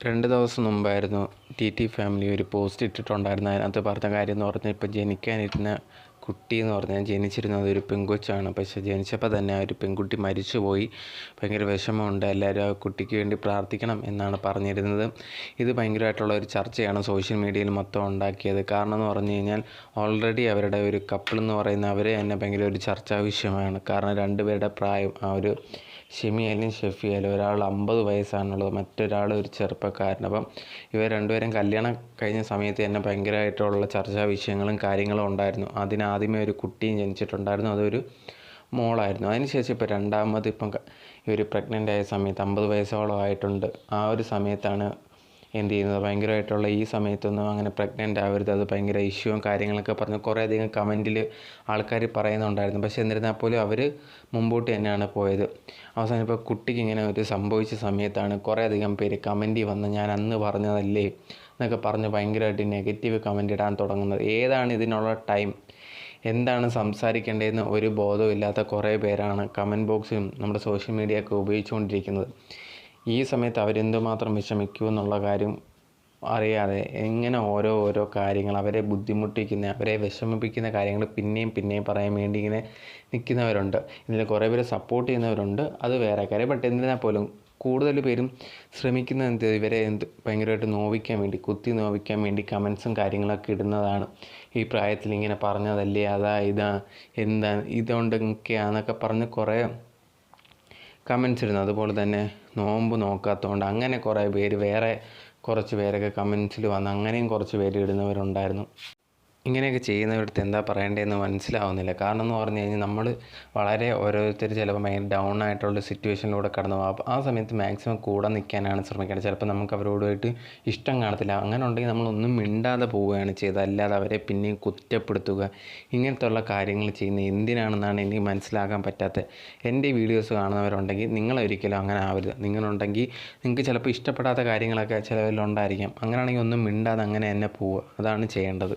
2 ദിവസം മുമ്പായിരുന്നു T family ഒരു പോസ്റ്റ് ഇട്ടിട്ടുണ്ടായിരുന്നു. അതിനകത്ത് പറഞ്ഞ കാര്യം എന്ന് പറഞ്ഞാൽ ഇപ്പോൾ ജനിക്കാനിരുന്ന കുട്ടി എന്ന് പറഞ്ഞാൽ ജനിച്ചിരുന്നത് ഒരു പെങ്കൊച്ചാണ്. പക്ഷേ ജനിച്ചപ്പോൾ തന്നെ ആ ഒരു പെൺകുട്ടി മരിച്ചുപോയി. ഭയങ്കര വിഷമമുണ്ട്. എല്ലാവരും ആ കുട്ടിക്ക് വേണ്ടി പ്രാർത്ഥിക്കണം എന്നാണ് പറഞ്ഞിരുന്നത്. ഇത് ഭയങ്കരമായിട്ടുള്ള ഒരു ചർച്ചയാണ് സോഷ്യൽ മീഡിയയിൽ മൊത്തം ഉണ്ടാക്കിയത്. കാരണം എന്ന് പറഞ്ഞു കഴിഞ്ഞാൽ ഓൾറെഡി അവരുടെ ഒരു കപ്പിൾ എന്ന് പറയുന്ന അവർ തന്നെ ഭയങ്കര ഒരു ചർച്ചാ വിഷയമാണ്. കാരണം രണ്ടുപേരുടെ പ്രായം ആ ഒരു ഷെമിയായാലും ഷെഫിയായാലും ഒരാൾ 50 വയസ്സാണുള്ളത്, മറ്റൊരാൾ ഒരു ചെറുപ്പക്കാരൻ. അപ്പം ഇവർ രണ്ടുപേരും കല്യാണം കഴിഞ്ഞ സമയത്ത് തന്നെ ഭയങ്കരമായിട്ടുള്ള ചർച്ചാ വിഷയങ്ങളും കാര്യങ്ങളും ഉണ്ടായിരുന്നു. അതിനാദ്യമേ ഒരു കുട്ടിയും ജനിച്ചിട്ടുണ്ടായിരുന്നു, അതൊരു മോളായിരുന്നു. അതിനുശേഷം ഇപ്പോൾ രണ്ടാമത് ഇവർ പ്രഗ്നൻ്റ് ആയ സമയത്ത് 50 വയസ്സോളം ആയിട്ടുണ്ട്. ആ ഒരു സമയത്താണ് എന്ത് ചെയ്യുന്നത്, ഭയങ്കരമായിട്ടുള്ള ഈ സമയത്തൊന്നും അങ്ങനെ പ്രഗ്നൻ്റ് ആവരുത്, അത് ഭയങ്കര ഇഷ്യൂവും കാര്യങ്ങളൊക്കെ പറഞ്ഞ് കുറേയധികം കമൻറ്റിൽ ആൾക്കാർ പറയുന്നുണ്ടായിരുന്നു. പക്ഷേ എന്നിരുന്നാൽ പോലും അവർ മുമ്പോട്ട് തന്നെയാണ് പോയത്. അവസാനം ഇപ്പോൾ കുട്ടിക്ക് ഇങ്ങനെ ഒരു സംഭവിച്ച സമയത്താണ് കുറേയധികം പേര് കമൻറ്റിൽ വന്ന് ഞാൻ അന്ന് പറഞ്ഞതല്ലേ എന്നൊക്കെ പറഞ്ഞ് ഭയങ്കരമായിട്ട് നെഗറ്റീവ് കമൻ്റ് ഇടാൻ തുടങ്ങുന്നത്. ഏതാണ് ഇതിനുള്ള ടൈം, എന്താണ് സംസാരിക്കേണ്ടതെന്ന് ഒരു ബോധവും ഇല്ലാത്ത കുറേ പേരാണ് കമൻറ്റ് ബോക്സും നമ്മുടെ സോഷ്യൽ മീഡിയ ഒക്കെ ഉപയോഗിച്ചുകൊണ്ടിരിക്കുന്നത്. ഈ സമയത്ത് അവരെന്തുമാത്രം വിഷമിക്കുമെന്നുള്ള കാര്യം അറിയാതെ എങ്ങനെ ഓരോ കാര്യങ്ങൾ അവരെ ബുദ്ധിമുട്ടിക്കുന്ന, അവരെ വിഷമിപ്പിക്കുന്ന കാര്യങ്ങൾ പിന്നെയും പറയാൻ വേണ്ടി ഇങ്ങനെ നിൽക്കുന്നവരുണ്ട്. ഇതിൽ കുറേ പേര് സപ്പോർട്ട് ചെയ്യുന്നവരുണ്ട്, അത് വേറെ കാര്യം. ബട്ട് എന്നിരുന്നാൽ പോലും കൂടുതൽ പേരും ശ്രമിക്കുന്നത് ഇവരെ ഭയങ്കരമായിട്ട് നോവിക്കാൻ വേണ്ടി, കുത്തി നോവിക്കാൻ വേണ്ടി കമൻസും കാര്യങ്ങളൊക്കെ ഇടുന്നതാണ്. ഈ പ്രായത്തിൽ ഇങ്ങനെ പറഞ്ഞതല്ലേ, ഇതാ എന്താ ഇതുകൊണ്ടൊക്കെയാണെന്നൊക്കെ പറഞ്ഞ് കുറേ കമൻസ് ഇടുന്നു. അതുപോലെ തന്നെ നോമ്പ് നോക്കാത്തതുകൊണ്ട് അങ്ങനെ കുറേ പേര്, വേറെ കുറച്ച് പേരൊക്കെ കമൻസിൽ വന്ന് അങ്ങനെയും കുറച്ച് പേര് ഇടുന്നവരുണ്ടായിരുന്നു. ഇങ്ങനെയൊക്കെ ചെയ്യുന്നവരടുത്ത് എന്താ പറയേണ്ടതെന്ന് മനസ്സിലാവുന്നില്ല. കാരണം എന്ന് പറഞ്ഞു കഴിഞ്ഞാൽ നമ്മൾ വളരെ ഓരോരുത്തർ ചിലപ്പോൾ ഭയങ്കര ഡൗൺ ആയിട്ടുള്ള സിറ്റുവേഷനിലൂടെ കടന്നു പോകും. അപ്പോൾ ആ സമയത്ത് മാക്സിമം കൂടെ നിൽക്കാനാണ് ശ്രമിക്കേണ്ടത്. ചിലപ്പോൾ നമുക്ക് അവരോടുമായിട്ട് ഇഷ്ടം കാണത്തില്ല. അങ്ങനെ ഉണ്ടെങ്കിൽ നമ്മളൊന്നും മിണ്ടാതെ പോവുകയാണ് ചെയ്തത്, അല്ലാതെ അവരെ പിന്നെയും കുറ്റപ്പെടുത്തുക, ഇങ്ങനത്തുള്ള കാര്യങ്ങൾ ചെയ്യുന്നത് എന്തിനാണെന്നാണ് എനിക്ക് മനസ്സിലാക്കാൻ പറ്റാത്തത്. എൻ്റെ വീഡിയോസ് കാണുന്നവരുണ്ടെങ്കിൽ നിങ്ങളൊരിക്കലും അങ്ങനെ ആവരുത്. നിങ്ങളുണ്ടെങ്കിൽ നിങ്ങൾക്ക് ചിലപ്പോൾ ഇഷ്ടപ്പെടാത്ത കാര്യങ്ങളൊക്കെ ചിലവരിലുണ്ടായിരിക്കാം. അങ്ങനെയാണെങ്കിൽ ഒന്നും മിണ്ടാതെ അങ്ങനെ തന്നെ പോവുക, അതാണ് ചെയ്യേണ്ടത്.